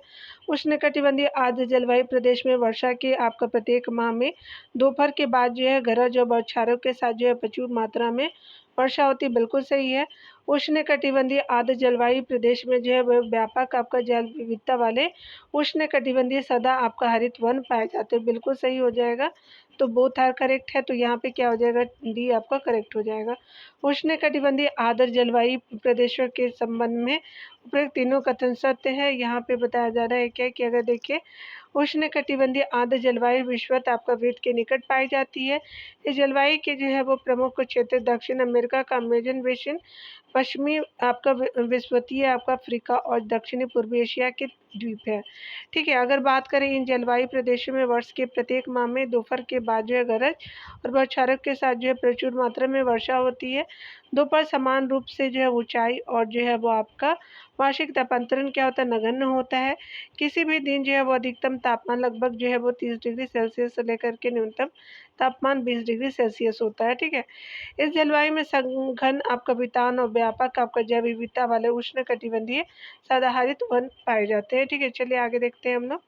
A: उष्णकटिबंधीय आर्द्र जलवायु प्रदेश में वर्षा के आपका प्रत्येक माह में दोपहर के बाद जो है गरज और बौछारों के साथ जो है प्रचुर मात्रा में वर्षा होती है, बिल्कुल सही है। उष्णकटिबंधीय आर्द्र जलवायु प्रदेश में जो है व्यापक आपका जैव विविधता वाले उष्णकटिबंधीय सदा आपका हरित वन पाए जाते हैं, बिल्कुल सही हो जाएगा। तो बोथ आर करेक्ट है, तो यहाँ पे क्या हो जाएगा, डी आपका करेक्ट हो जाएगा। उष्णकटिबंधीय आर्द्र जलवायु प्रदेशों के संबंध में उपरोक्त तीनों कथन सत्य है। यहाँ पे बताया जा रहा है क्या कि अगर देखिए उष्णकटिबंधीय आर्द्र जलवायु विषुवत आपका वृत्त के निकट पाई जाती है। इस जलवायु के जो है वो प्रमुख क्षेत्र दक्षिण अमेरिका का अमेजन बेसिन, पश्चिमी आपका विषुवतीय आपका अफ्रीका और दक्षिणी पूर्वी एशिया के द्वीप है, ठीक है। अगर बात करें इन जलवायु प्रदेशों में वर्ष के प्रत्येक माह में दोपहर के बाद जो है गरज और बौछारों के साथ जो है प्रचुर मात्रा में वर्षा होती है। दोपहर समान रूप से जो है ऊंचाई और जो है वो आपका वार्षिक तापांतरण क्या होता है, नगण्य होता है। किसी भी दिन जो है वो अधिकतम तापमान लगभग जो है वो 30 डिग्री सेल्सियस से लेकर के न्यूनतम तापमान 20 डिग्री सेल्सियस होता है, ठीक है। इस जलवायु में सघन आपका वितान और व्यापक आपका जैव विविधता वाले उष्णकटिबंधीय सदाहरित वन पाए जाते हैं, ठीक है। चलिए आगे देखते हैं हम लोग।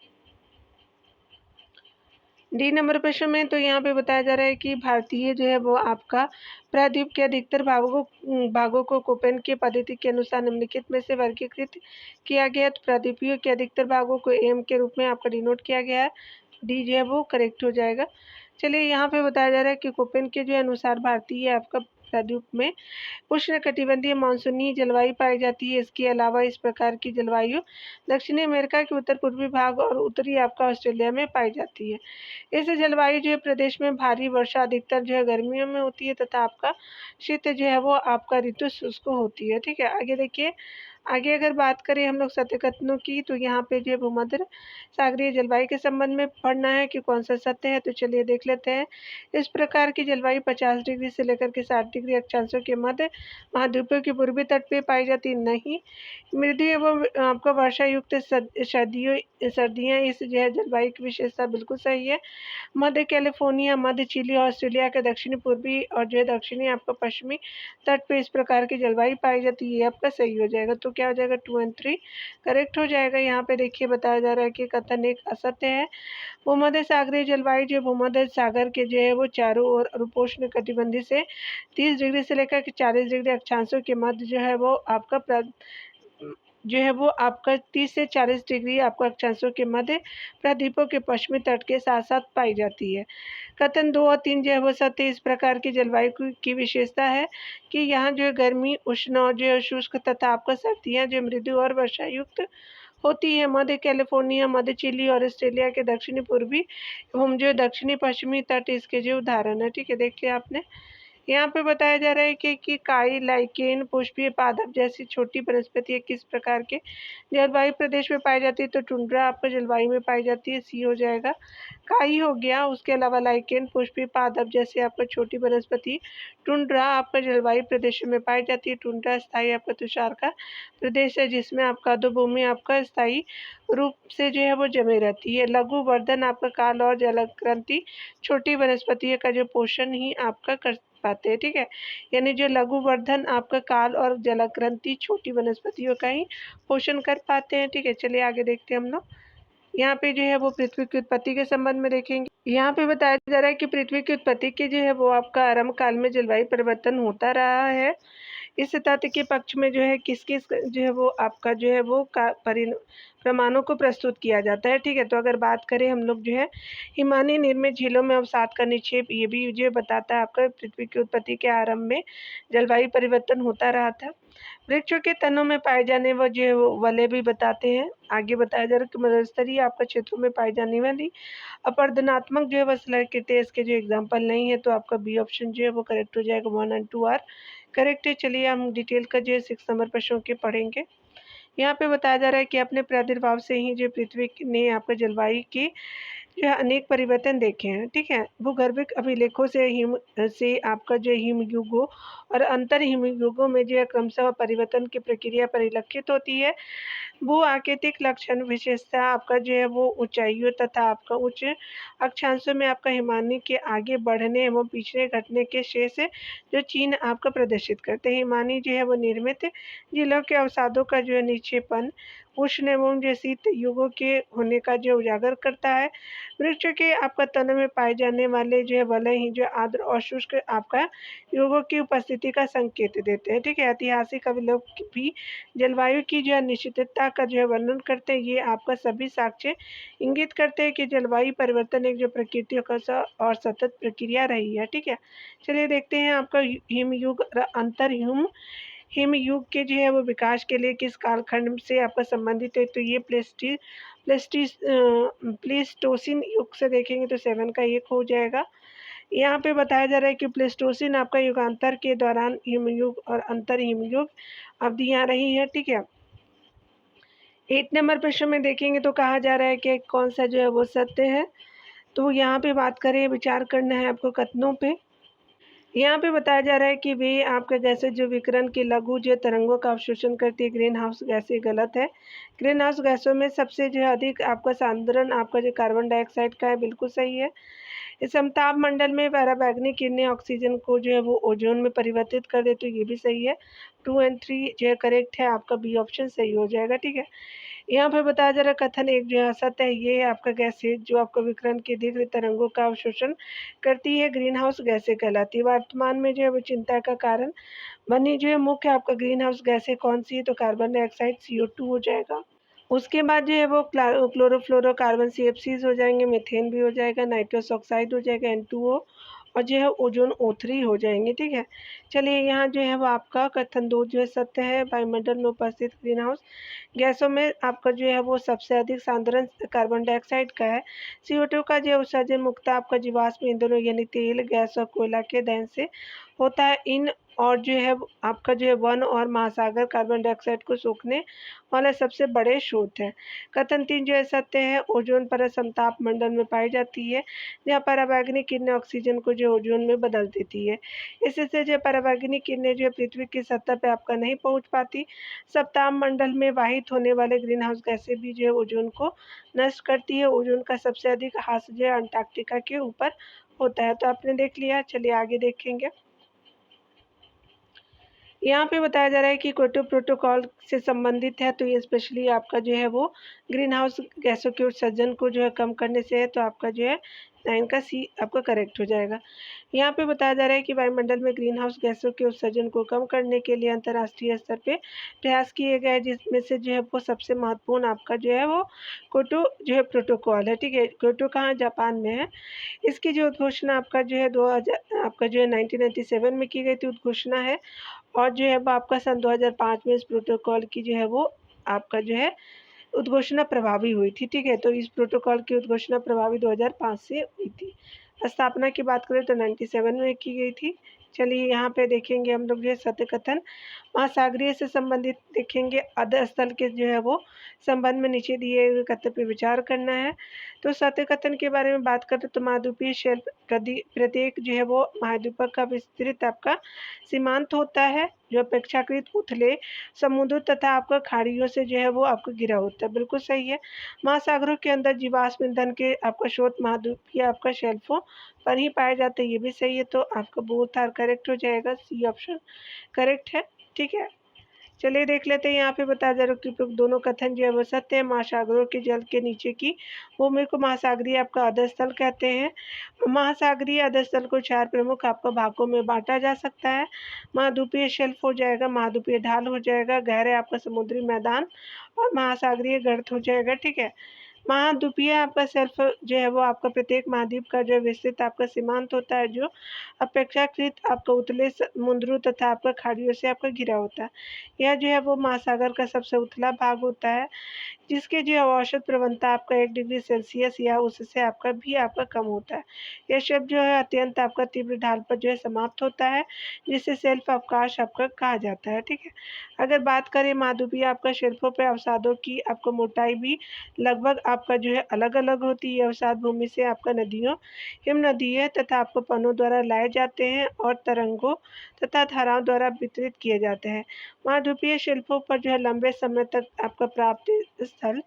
A: डी नंबर प्रश्न में तो यहाँ पे बताया जा रहा है कि भारतीय जो है वो आपका प्रायद्वीप के अधिकतर भागों को कोपेन की पद्धति के अनुसार निम्नलिखित में से वर्गीकृत किया गया है। तो प्रायद्वीपीय के अधिकतर भागों को एम के रूप में आपका डिनोट किया गया है। डी जो है वो करेक्ट हो जाएगा। चलिए यहाँ पे बताया जा रहा है कि कोपेन के जो अनुसार भारतीय आपका प्रायद्वीप में उष्णकटिबंधीय मानसूनी जलवायु पाई जाती है। इसके अलावा इस प्रकार की जलवायु दक्षिणी अमेरिका के उत्तर पूर्वी भाग और उत्तरी आपका ऑस्ट्रेलिया में पाई जाती है। इस जलवायु जो है प्रदेश में भारी वर्षा अधिकतर जो है गर्मियों में होती है तथा आपका शीत जो है वो आपका ऋतु शुष्क होती है। ठीक है, आगे देखिए। आगे अगर बात करें हम लोग सत्य कथनों की, तो यहाँ पे जो है भूमध्य सागरीय जलवायु के संबंध में पढ़ना है कि कौन सा सत्य है। तो चलिए देख लेते हैं। इस प्रकार की जलवायु 50 डिग्री से लेकर के 60 डिग्री अक्षांशों के मध्य महाद्वीपों के पूर्वी तट पे पाई जाती नहीं। मृदु एवं आपका वर्षा युक्त सर्दियाँ इस जो है जलवायु की विशेषता बिल्कुल सही है। मध्य कैलिफोर्निया, मध्य चिली, ऑस्ट्रेलिया के दक्षिणी पूर्वी और जो है दक्षिणी आपका पश्चिमी तट पे इस प्रकार की जलवायु पाई जाती है। आपका सही हो जाएगा। तो क्या हो जाएगा, 2 और 3 करेक्ट हो जाएगा। यहाँ पे देखिए बताया जा रहा है कि कथन एक असत्य है। भूमध्य सागरीय जलवायु जो भूमध्य सागर के जो है वो चारों ओर उपोष्ण कटिबंधी से 30 डिग्री से लेकर के 40 डिग्री अक्षांशों के मध्य जो है वो आपका आपका 30 से 40 डिग्री आपका अक्षांशों के मध्य प्रायद्वीपों के पश्चिमी तट के साथ साथ पाई जाती है। कथन 2 और 3 जो है वो सत्य। इस प्रकार की जलवायु की विशेषता है कि यहाँ जो है गर्मी उष्ण और जो है शुष्क तथा आपका सर्दियाँ जो मृदु और वर्षा युक्त होती है। मध्य कैलिफोर्निया, मध्य चिली और ऑस्ट्रेलिया के दक्षिणी पूर्वी एवं जो दक्षिणी पश्चिमी तट इसके जो उदाहरण है। ठीक है, देखिए आपने यहाँ पे बताया जा रहा है कि काई, लाइकेन, पुष्पीय पादप जैसी छोटी वनस्पतियाँ किस प्रकार के जलवायु प्रदेश में पाई जाती है। तो टुंड्रा आपको जलवायु में पाई जाती है, सी हो जाएगा। काई हो गया, उसके अलावा लाइकेन, पुष्पीय पादप जैसे आपका छोटी वनस्पति टुंड्रा आपका जलवायु प्रदेशों में पाई जाती है। टुंड्रा स्थायी आपका तुषार का प्रदेश है जिसमें आपका अधोभूमि आपका स्थायी रूप से जो है वो जमे रहती है। लघु वर्धन आपका काल और जलग्रंथि छोटी वनस्पतियों का जो पोषण ही आपका कर पाते हैं। ठीक है, यानी जो लघु वर्धन आपका काल और जलग्रंथि छोटी वनस्पतियों का ही पोषण कर पाते हैं। ठीक है, चलिए आगे देखते हैं हम लोग। यहाँ पे जो है वो पृथ्वी की उत्पत्ति के संबंध में देखेंगे। यहाँ पे बताया जा रहा है कि पृथ्वी की उत्पत्ति की जो है वो आपका आरंभ काल में जलवायु परिवर्तन होता रहा है। इस तथ्य के पक्ष में जो है किस किस जो है वो आपका जो है वो प्रमाणों को प्रस्तुत किया जाता है। ठीक है, तो अगर बात करें हम लोग जो है हिमानी निर्मित झीलों में अवसाद का निक्षेप, ये भी जो बताता है आपका पृथ्वी की उत्पत्ति के आरंभ में जलवायु परिवर्तन होता रहा था। वृक्षों के तनों में पाए जाने वो जो वलय भी बताते हैं। आगे बताया जा रहा है कि मध्यस्तरीय आपका क्षेत्रों में पाई जाने वाली अपरदनात्मक जो है वसलकृत इसके जो एग्जाम्पल नहीं है। तो आपका बी ऑप्शन जो है वो करेक्ट हो जाएगा। 1 और 2 आर करेक्ट है। चलिए हम डिटेल का जो है 6 नंबर प्रश्नों के पढ़ेंगे। यहाँ पे बताया जा रहा है कि अपने प्रादुर्भाव से ही जो पृथ्वी ने आपका जलवायु की जो है अनेक परिवर्तन देखे हैं। ठीक है, भूगर्भिक अभिलेखों से आपका जो हिमयुगों और अंतर हिमयुगों में जो है क्रमशः परिवर्तन की प्रक्रिया परिलक्षित होती है। भू आकृतिक लक्षण विशेषता आपका जो है वो ऊंचाइयों तथा आपका उच्च अक्षांशों में आपका हिमानी के आगे बढ़ने एवं पिछड़े घटने के शेष जो चिन्ह आपका प्रदर्शित करते हैं। हिमानी जो है वो निर्मित जिलों के अवसादों का जो है निक्षेपण उष्ण एवं जो शीत युगों के होने का जो उजागर करता है। वृक्ष के आपका तन में पाए जाने वाले जो है वलय ही जो आर्द्र और शुष्क आपका युगों की उपस्थिति का संकेत देते हैं। ठीक है, ऐतिहासिक अभिलेख भी जलवायु की जो है निश्चितता का जो है वर्णन करते हैं। ये आपका सभी साक्ष्य इंगित करते हैं कि जलवायु परिवर्तन एक जो प्रकृति का और सतत प्रक्रिया रही है। ठीक है, चलिए देखते हैं आपका हिमयुग अंतर हिमयुग के जो है वो विकास के लिए किस कालखंड से आपका संबंधित है। तो ये प्लेस्टोसिन युग से देखेंगे तो 7 का 1 हो जाएगा। यहाँ पे बताया जा रहा है कि प्लेस्टोसिन आपका युगांतर के दौरान हिमयुग और अंतर हिमयुग अवधियाँ रही है। ठीक है, 8 नंबर प्रश्न में देखेंगे तो कहा जा रहा है कि कौन सा जो है वो सत्य है। तो यहाँ पे बात करें, विचार करना है आपको कथनों पे। यहाँ पे बताया जा रहा है कि वे आपके जैसे जो विकिरण की लघु जो तरंगों का अवशोषण करती है ग्रीन हाउस गैसें, गलत है। ग्रीन हाउस गैसों में सबसे जो है अधिक आपका सांद्रण आपका जो कार्बन डाइऑक्साइड का है, बिल्कुल सही है। इस समताप मंडल में पराबैंगनी किरणें ऑक्सीजन को जो है वो ओजोन में परिवर्तित कर देती है, ये भी सही है। 2 एंड 3 जो है करेक्ट है, आपका बी ऑप्शन सही हो जाएगा, ठीक है। यहाँ पे बताया जा रहा है कथन एक जो है असत्य है, ये है आपका गैसें जो आपको विकिरण के दीर्घ तरंगों का अवशोषण करती है, ग्रीन हाउस गैसें कहलाती है। वर्तमान में जो है वो चिंता का कारण बनी जो है मुख्य आपका ग्रीन हाउस गैसें कौन सी है, तो कार्बन डाइऑक्साइड CO2 हो जाएगा। उसके बाद जो है वो क्लोरोफ्लोरोकार्बन CFCs हो जाएंगे, मीथेन भी हो जाएगा, नाइट्रस ऑक्साइड हो जाएगा N2O, और जो है ओजोन O3 हो जाएंगे, ठीक है। चलिए यहाँ जो है वो आपका कथन 2 जो है सत्य है, वायुमंडल में उपस्थित ग्रीन हाउस गैसों में आपका जो है वो सबसे अधिक सांद्रण कार्बन डाइऑक्साइड का है। CO2 का जो उत्सर्जन मुक्त आपका जीवाश्म ईंधनों यानी तेल, गैस और कोयला के दहन से होता है। इन और जो है आपका जो है वन और महासागर कार्बन डाइऑक्साइड को सोखने वाले सबसे बड़े स्रोत हैं। कथन 3 जो है सत्य है, ओजोन परत समताप मंडल में पाई जाती है, जहाँ पराबैंगनी किरणें ऑक्सीजन को जो ओजोन में बदल देती है। इससे जो पराबैंगनी किरणें जो है पृथ्वी की सतह पे आपका नहीं पहुंच पाती। सप्ताह मंडल में वाहित होने वाले ग्रीन हाउस गैसें भी जो है ओजोन को नष्ट करती है। ओजोन का सबसे अधिक हास्य जो है अंटार्कटिका के ऊपर होता है। तो आपने देख लिया, चलिए आगे देखेंगे। यहाँ पे बताया जा रहा है कि क्योटो प्रोटोकॉल से संबंधित है, तो ये स्पेशली आपका जो है वो ग्रीन हाउस गैसों के उत्सर्जन को जो है कम करने से है, तो आपका जो है 9 का C आपका करेक्ट हो जाएगा। यहाँ पे बताया जा रहा है कि वायुमंडल में ग्रीन हाउस गैसों के उत्सर्जन को कम करने के लिए अंतर्राष्ट्रीय स्तर पे प्रयास किए गए, जिसमें से जो है वो सबसे महत्वपूर्ण आपका जो है वो क्योटो जो है प्रोटोकॉल है, ठीक है। क्योटो कहाँ, जापान में है। इसकी जो उद्घोषणा आपका जो है 2000 आपका जो है 1997 में की गई थी उद्घोषणा है, और जो है वो आपका सन 2005 में इस प्रोटोकॉल की जो है वो आपका जो है उद्घोषणा प्रभावी हुई थी, ठीक है। तो इस प्रोटोकॉल की उद्घोषणा प्रभावी 2005 से हुई थी। स्थापना की बात करें तो 97 में की गई थी। चलिए यहाँ पे देखेंगे हम लोग जो है सत्य कथन महासागरीय से संबंधित देखेंगे, अधः स्थल के जो है वो संबंध में नीचे दिए हुए कथन पे विचार करना है। तो सत्य कथन के बारे में बात करें तो महाद्वीपीय शेल्फ प्रत्येक जो है वो महाद्वीप का विस्तृत आपका सीमांत होता है, जो अपेक्षाकृत उथले समुद्र तथा आपका खाड़ियों से जो है वो आपको घिरा होता है, बिल्कुल सही है। महासागरों के अंदर जीवाश्म ईंधन के आपका स्रोत महाद्वीपीय आपका शेल्फों पर ही पाए जाते हैं, ये भी सही है। तो आपका बोथ आर करेक्ट हो जाएगा, C ऑप्शन करेक्ट है, ठीक है। चलिए देख लेते हैं, यहाँ पे बताया जा रहा है कि दोनों कथन जो है वो सत्य है। महासागरों के जल के नीचे की भूमि को महासागरीय आपका अधस्थल कहते हैं। महासागरीय अधस्थल को 4 प्रमुख आपका भागों में बांटा जा सकता है। महाद्वीपीय शेल्फ हो जाएगा, महाद्वीपीय ढाल हो जाएगा, गहरे आपका समुद्री मैदान, और महासागरीय गर्त हो जाएगा, ठीक है। महाद्वीपीय आपका सेल्फ जो है वो आपका प्रत्येक महाद्वीप का जो विस्तृत आपका सीमांत होता है, जो अपेक्षाकृत आपका उथले समुद्रों तथा आपका खाड़ियों से आपका घिरा होता है। यह जो है वो महासागर का सबसे उथला भाग होता है, जिसके जो औसत प्रवणता आपका 1 डिग्री सेल्सियस या उससे आपका भी आपका कम होता है। यह शब्द जो है अत्यंत आपका तीव्र ढाल पर जो है समाप्त होता है, जिसे सेल्फ अवकाश आपका कहा जाता है, ठीक है। अगर बात करें महाद्वीपीय आपका शेल्फों पर अवसादों की आपको मोटाई भी लगभग आपका जो है अलग अलग होती है। अवसाद भूमि से आपका नदियों हिम नदीय तथा आपको पनों द्वारा लाए जाते हैं और तरंगों तथा धाराओं द्वारा वितरित किए जाते हैं। महाद्वीपीय शिल्पों पर जो है लंबे समय तक आपका प्राप्ति स्थल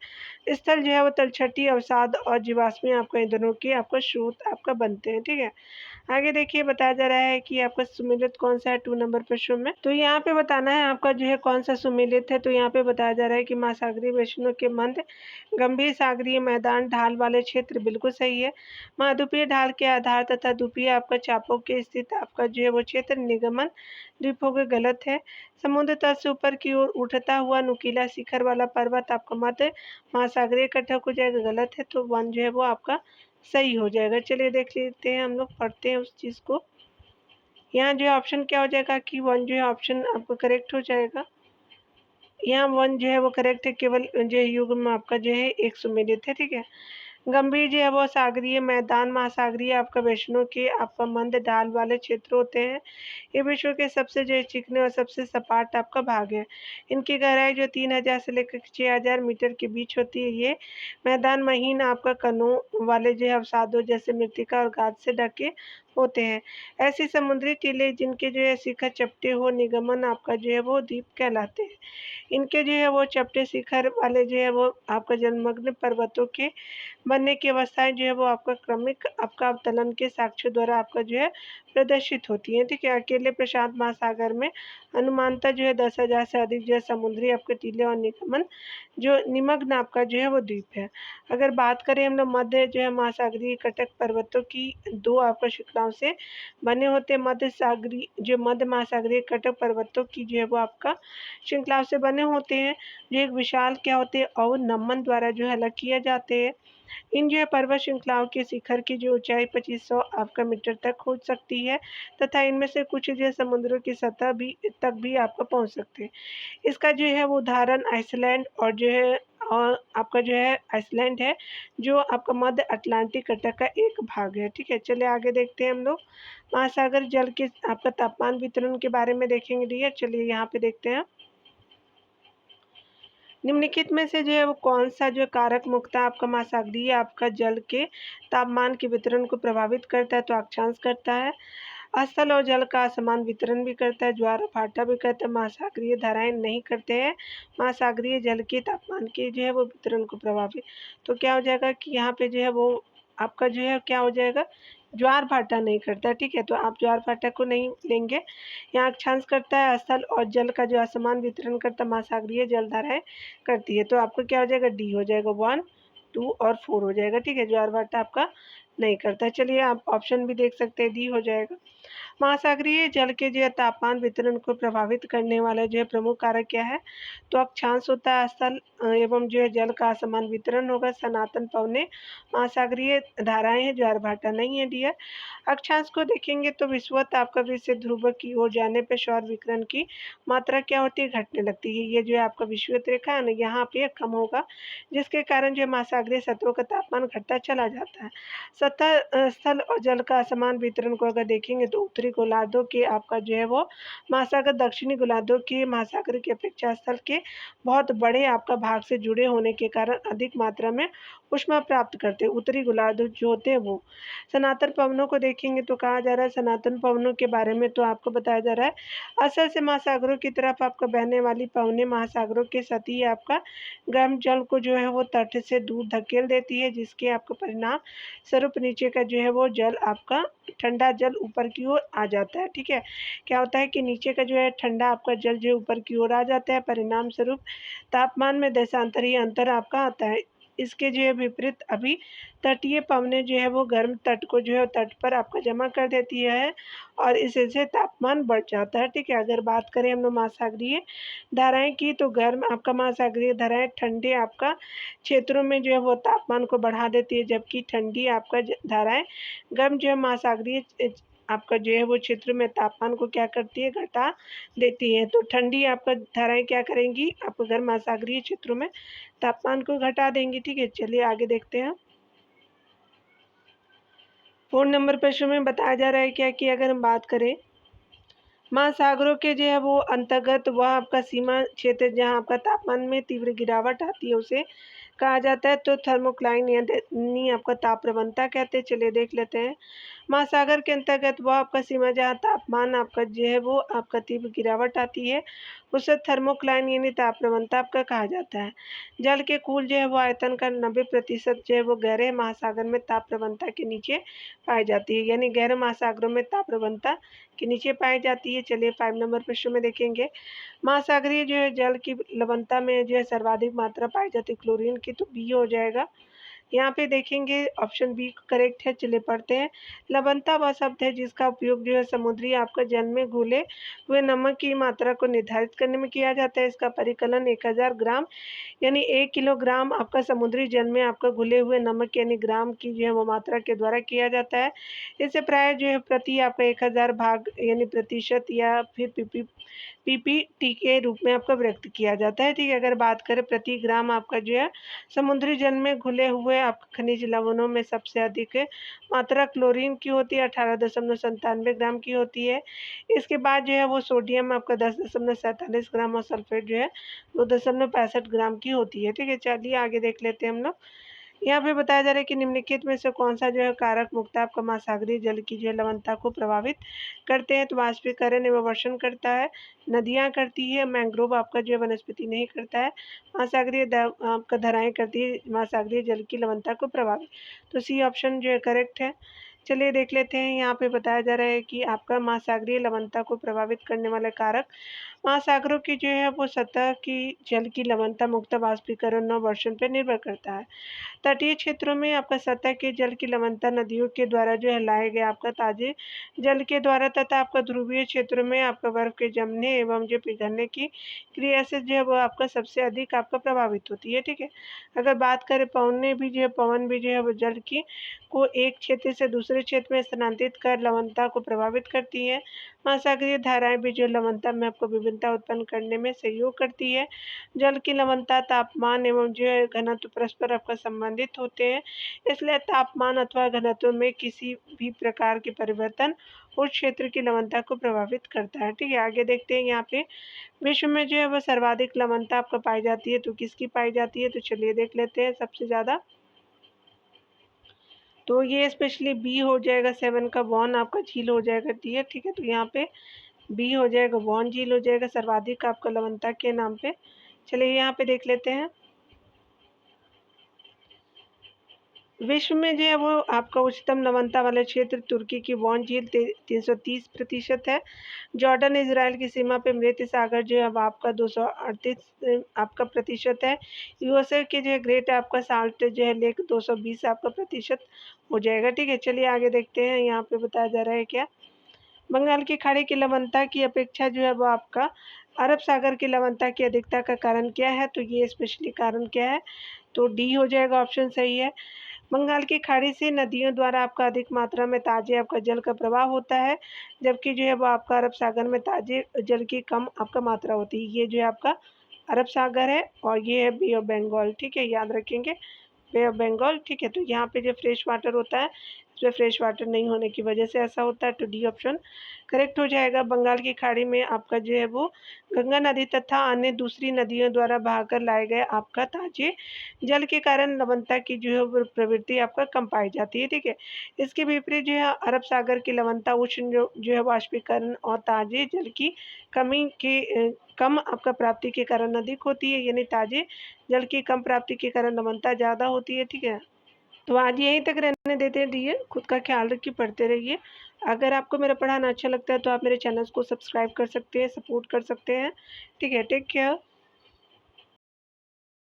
A: स्थल जो है वो तलछटी अवसाद और जीवाश्मी आपका ईंधनों के आपका स्रोत आपका बनते हैं, ठीक है। आगे देखिए बताया जा रहा है कि आपका सुमेलित कौन सा है 2 नंबर प्रश्न में। तो यहाँ पे बताना है आपका जो है कौन सा सुमेलित है। तो यहाँ पे बताया जा रहा है कि महासागरीय बेसिनों के मंद गंभीर सागरीय मैदान ढाल वाले क्षेत्र, बिल्कुल सही है। महाद्वीपीय ढाल के आधार तथा द्वीपीय आपका चापों के स्थित आपका जो है वो क्षेत्र निगमन द्वीपों के गलत है। समुद्र तल से ऊपर की ओर उठता हुआ नुकीला शिखर वाला पर्वत आपका मध्य महासागरीय कटक हो जाएगा, गलत है। तो 1 जो है वो आपका सही हो जाएगा। चलिए देख लेते हैं, हम लोग पढ़ते हैं उस चीज़ को। यहाँ जो है ऑप्शन क्या हो जाएगा कि 1 जो है ऑप्शन आपका करेक्ट हो जाएगा। यहाँ 1 जो है वो करेक्ट है, केवल जो है युग्म आपका जो है एक सुमेलित है, ठीक है। गंभीर जो है वो सागरीय मैदान महासागरीय आपका वैष्णो के आपका मंद ढाल वाले क्षेत्र होते हैं। ये विश्व के सबसे जो है चिकने और सबसे सपाट आपका भाग है। इनकी गहराई जो 3000 से लेकर 6000 मीटर के बीच होती है। ये मैदान महीन आपका कणों वाले जो है अवसादों जैसे मृतिका और गाद से ढके होते हैं। ऐसी समुद्री टीले जिनके जो है शिखर चपटे हो निगमन आपका जो है वो द्वीप कहलाते हैं। इनके जो है वो चपटे शिखर वाले जो है वो आपका जलमग्न पर्वतों के बनने की अवस्थाएँ जो है वो आपका क्रमिक आपका अवतलन के साक्ष्यों द्वारा आपका जो है प्रदर्शित होती हैं, ठीक है। अकेले प्रशांत महासागर में अनुमानतः जो है 10,000 से अधिक जो है समुद्री आपके टीले और निगमन जो निमग्न आपका जो है वो द्वीप है। अगर बात करें हम लोग मध्य जो है महासागरीय कटक पर्वतों की 2 आपका श्रृंखलाओं से बने होते हैं। मध्य महासागरीय कटक पर्वतों की जो है वो आपका श्रृंखलाओं से बने होते हैं, जो एक विशाल क्या होते हैं अवनमन द्वारा जो है अलग किए जाते हैं। इन जो है पर्वत श्रृंखलाओं के शिखर की जो ऊंचाई 2500 आपका मीटर तक हो सकती है, तथा इनमें से कुछ जो है समुद्रों की सतह भी तक भी आपका पहुंच सकते हैं। इसका जो है वो उदाहरण आइसलैंड और जो है आपका जो है आइसलैंड है, जो आपका मध्य अटलांटिक तट का एक भाग है, ठीक है। चलिए आगे देखते हैं हम लोग महासागर जल के आपका तापमान वितरण के बारे में देखेंगे डियर। चलिए यहाँ पे देखते हैं निम्नलिखित में से जो है वो कौन सा जो कारक मुख्यतः आपका महासागरीय आपका जल के तापमान के वितरण को प्रभावित करता है, तो अक्षांश करता है। स्थल और जल का असमान वितरण भी करता है, ज्वार भाटा भी करता है। महासागरीय धाराएं नहीं करते हैं महासागरीय जल के तापमान के जो है वो वितरण को प्रभावित। तो क्या हो जाएगा कि यहाँ पे जो है वो आपका जो है क्या हो जाएगा, ज्वार भाटा नहीं करता, ठीक है। तो आप ज्वार भाटा को नहीं लेंगे। यहाँ अक्षांश करता है, स्थल और जल का जो असमान वितरण करता महासागरीय जलधाराएं करती है। तो आपको क्या हो जाएगा, डी हो जाएगा, 1, 2 और 4 हो जाएगा, ठीक है। ज्वार भाटा आपका नहीं करता है। चलिए आप ऑप्शन भी देख सकते हैं, डी हो जाएगा। महासागरीय जल के जो है तापमान वितरण को प्रभावित करने वाला जो है प्रमुख कारक क्या है, तो अक्षांश होता है, स्थल एवं जो है जल का असमान वितरण होगा, सनातन पवने महासागरीय धाराएं हैं, ज्वार भाटा नहीं है डियर। अक्षांश को देखेंगे तो विषुवत आपका विषुवत ध्रुव की ओर जाने पर सौर विकिरण की मात्रा क्या होती है, घटने लगती है। ये जो है आपका विषुवत रेखा है ना, यहाँ पे कम होगा, जिसके कारण जो महासागरीय सतहों का तापमान घटता चला जाता है। सतह स्थल और जल का असमान वितरण को अगर देखेंगे तो उत्तरी गोलार्धों के आपका जो है वो महासागर दक्षिणी गोलार्धों के महासागर की अपेक्षा स्थल के बहुत बड़े आपका भाग से जुड़े होने के कारण अधिक मात्रा में ऊष्मा प्राप्त करते हैं। उत्तरी गोलार्ध जो होते हैं वो सनातन पवनों को देखेंगे तो कहा जा रहा है, सनातन पवनों के बारे में तो आपको बताया जा रहा है, असल से महासागरों की तरफ आपका बहने वाली पवनें महासागरों के सतही आपका गर्म जल को जो है वो तट से दूर धकेल देती है, जिसके आपका परिणाम स्वरूप नीचे का जो है वो जल आपका ठंडा जल ऊपर की ओर आ जाता है, ठीक है। क्या होता है कि नीचे का जो है ठंडा आपका जल जो ऊपर की ओर आ जाता है, परिणाम स्वरूप तापमान में देशांतरीय अंतर आपका आता है। इसके जो है विपरीत अभी तटीय पवनें जो है वो गर्म तट को जो है तट पर आपका जमा कर देती है और इससे तापमान बढ़ जाता है, ठीक है। अगर बात करें हम लोग महासागरीय धाराएं की, तो गर्म आपका महासागरीय धाराएं ठंडे आपका क्षेत्रों में जो है वो तापमान को बढ़ा देती है, जबकि ठंडी आपका धाराएं गर्म जो है महासागरीय आपका जो है वो क्षेत्र में तापमान को क्या करती है, घटा देती है। तो ठंडी आपका धाराएं क्या करेंगी, आपको गर्म महासागरीय क्षेत्रों में तापमान को घटा देंगी, ठीक है। चलिए आगे देखते हैं। 4 नंबर प्रश्न में बताया जा रहा है क्या कि अगर हम बात करें महासागरों के जो है वो अंतर्गत वह आपका सीमा क्षेत्र जहाँ आपका तापमान में तीव्र गिरावट आती है उसे कहा जाता है, तो थर्मोक्लाइन यानी आपका ताप प्रवणता कहते हैं। चलिए देख लेते हैं। महासागर के अंतर्गत वह आपका सीमा जहाँ तापमान आपका जो है वो आपका तीव्र गिरावट आती है उसे थर्मोक्लाइन यानी ताप प्रवणता आपका कहा जाता है। जल के कुल जो है वो आयतन का 90% जो है वो गहरे महासागर में ताप प्रवणता के नीचे पाई जाती है, यानी गहरे महासागरों में ताप प्रवणता के नीचे पाई जाती है। चलिए 5 नंबर प्रश्न में देखेंगे। महासागरीय जो है जल की लवणता में जो है सर्वाधिक मात्रा पाई जाती है क्लोरीन की, तो बी हो जाएगा। यहाँ पे देखेंगे ऑप्शन बी करेक्ट है। चलिए पढ़ते हैं। लवणता वह शब्द है जिसका उपयोग जो है समुद्री आपका जल में घुले हुए नमक की मात्रा को निर्धारित करने में किया जाता है। इसका परिकलन 1000 ग्राम यानी 1 किलोग्राम आपका समुद्री जल में आपका घुले हुए नमक यानी ग्राम की जो है वो मात्रा के द्वारा किया जाता है। इसे प्राय जो है प्रति आपका 1000 भाग यानी प्रतिशत या फिर पीपीटी के रूप में आपका व्यक्त किया जाता है, ठीक है। अगर बात करें प्रति ग्राम आपका जो है समुद्री जल में घुले हुए आपका खनिज लवणों में सबसे अधिक मात्रा क्लोरीन की होती है, 18.97 ग्राम की होती है। इसके बाद जो है वो सोडियम आपका 10.47 ग्राम और सल्फेट जो है 2.65 ग्राम की होती है, ठीक है। चलिए आगे देख लेते हैं हम लोग। यहाँ पे बताया जा रहा है कि निम्नलिखित में से कौन सा जो है कारक मुख्यतः आपका महासागरीय जल की जो है लवणता को प्रभावित करते हैं। तो वाष्पीकरण एवं वर्षण करता है, नदियाँ करती है, मैंग्रोव आपका जो है वनस्पति नहीं करता है, महासागरीय आपका धाराएं करती है महासागरीय जल की लवणता को प्रभावित। तो सी ऑप्शन जो है करेक्ट है। चलिए देख लेते हैं, यहाँ पे बताया जा रहा है कि आपका महासागरीय लवणता को प्रभावित करने वाले कारक महासागरों की जो है वो सतह की जल की लवणता मुक्त वाष्पीकरण और वर्षण पर निर्भर करता है। तटीय क्षेत्रों में आपका सतह के जल की लवणता नदियों के द्वारा जो है लाए गए आपका ताजे जल के द्वारा तथा आपका ध्रुवीय क्षेत्रों में आपका बर्फ के जमने एवं जो पिघलने की क्रिया से जो है वो आपका सबसे अधिक आपका प्रभावित होती है। ठीक है, अगर बात करें पवन भी जो है वो जल की को एक क्षेत्र से दूसरे क्षेत्र में स्थानांतरित कर लवणता को प्रभावित करती है। महासागरीय धाराएं भी जो लवणता में आपको विभिन्नता उत्पन्न करने में सहयोग करती है। जल की लवणता तापमान एवं जो है घनत्व परस्पर आपका संबंधित होते हैं, इसलिए तापमान अथवा घनत्व में किसी भी प्रकार के परिवर्तन उस क्षेत्र की लवणता को प्रभावित करता है। ठीक है, आगे देखते हैं यहाँ पे विश्व में जो है वह सर्वाधिक लवणता आपको पाई जाती है, तो किसकी पाई जाती है, तो चलिए देख लेते हैं सबसे ज़्यादा। तो ये स्पेशली बी हो जाएगा, 7 का वॉन आपका झील हो जाएगा डी है। ठीक है, तो यहाँ पे बी हो जाएगा, वॉन झील हो जाएगा सर्वाधिक आपका लवणता के नाम पे। चलिए यहाँ पे देख लेते हैं, विश्व में जो है वो आपका उच्चतम लवणता वाला क्षेत्र तुर्की की वॉन झील 330% है। जॉर्डन इजराइल की सीमा पे मृत सागर जो है अब आपका 238 आपका प्रतिशत है। यूएसए के जो है ग्रेट आपका साल्ट जो है लेक 220 आपका प्रतिशत हो जाएगा। ठीक है, चलिए आगे देखते हैं, यहाँ पे बताया जा रहा है क्या बंगाल की खाड़ी की लवणता की अपेक्षा जो है वो आपका अरब सागर की लवणता की अधिकता का कारण क्या है, तो ये स्पेशली कारण क्या है, तो डी हो जाएगा, ऑप्शन सही है। बंगाल की खाड़ी से नदियों द्वारा आपका अधिक मात्रा में ताजे आपका जल का प्रवाह होता है, जबकि जो है वो आपका अरब सागर में ताजे जल की कम आपका मात्रा होती है। ये जो है आपका अरब सागर है और ये है बे ऑफ बंगाल। ठीक है, याद रखेंगे बे ऑफ बंगाल। ठीक है, तो यहाँ पे जो फ्रेश वाटर होता है इसमें फ्रेश वाटर नहीं होने की वजह से ऐसा होता है, तो डी ऑप्शन करेक्ट हो जाएगा। बंगाल की खाड़ी में आपका जो है वो गंगा नदी तथा अन्य दूसरी नदियों द्वारा बहाकर लाए गए आपका ताजे जल के कारण लवणता की जो है वो प्रवृत्ति आपका कम पाई जाती है। ठीक है, इसके विपरीत जो है अरब सागर की लवणता उष्ण जो है वाष्पीकरण और ताजे जल की कमी के कम आपका प्राप्ति के कारण अधिक होती है, यानी ताजे जल की कम प्राप्ति के कारण लवणता ज़्यादा होती है। ठीक है, तो आज यहीं तक रहने देते हैं डियर, खुद का ख्याल रखिए, पढ़ते रहिए। अगर आपको मेरा पढ़ाना अच्छा लगता है तो आप मेरे चैनल को सब्सक्राइब कर सकते हैं, सपोर्ट कर सकते हैं। ठीक है, टेक केयर।